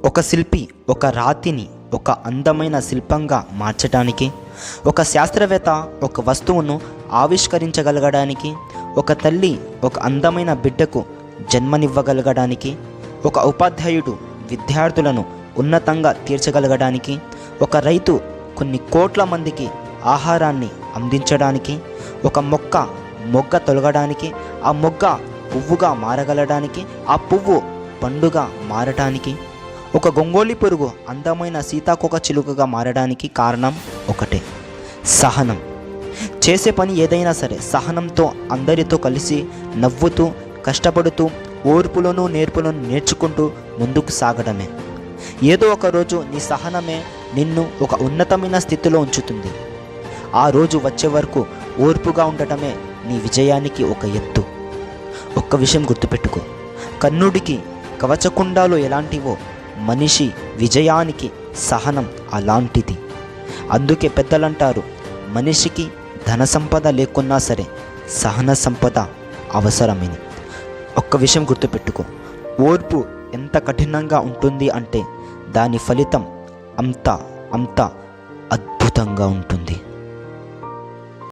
ఒక శిల్పి ఒక రాతిని ఒక అందమైన శిల్పంగా మార్చడానికి, ఒక శాస్త్రవేత్త ఒక వస్తువును ఆవిష్కరించగలగడానికి, ఒక తల్లి ఒక అందమైన బిడ్డకు జన్మనివ్వగలగడానికి, ఒక ఉపాధ్యాయుడు విద్యార్థులను ఉన్నతంగా తీర్చగలగడానికి, ఒక రైతు కొన్ని కోట్ల మందికి ఆహారాన్ని అందించడానికి, ఒక మొగ్గ తొలగడానికి, ఆ మొగ్గ పువ్వుగా మారగలడానికి, ఆ పువ్వు పండుగా మారటానికి, ఒక గొంగోళి పురుగు అందమైన సీతాకోక చిలుకగా మారడానికి కారణం ఒకటే, సహనం. చేసే పని ఏదైనా సరే సహనంతో అందరితో కలిసి నవ్వుతూ కష్టపడుతూ ఓర్పులను నేర్పులను నేర్చుకుంటూ ముందుకు సాగడమే. ఏదో ఒక రోజు నీ సహనమే నిన్ను ఒక ఉన్నతమైన స్థితిలో ఉంచుతుంది. ఆ రోజు వచ్చే వరకు ఓర్పుగా ఉండటమే నీ విజయానికి ఒక ఎత్తు. ఒక్క విషయం గుర్తుపెట్టుకో, కర్ణుడికి కవచకుండాలు ఎలాంటివో మనిషి విజయానికి సహనం అలాంటిది. అందుకే పెద్దలంటారు, మనిషికి ధన సంపద లేకున్నా సరే సహన సంపద అవసరమని. ఒక్క విషయం గుర్తుపెట్టుకో, ఓర్పు ఎంత కఠినంగా ఉంటుంది అంటే దాని ఫలితం అంత అద్భుతంగా ఉంటుంది.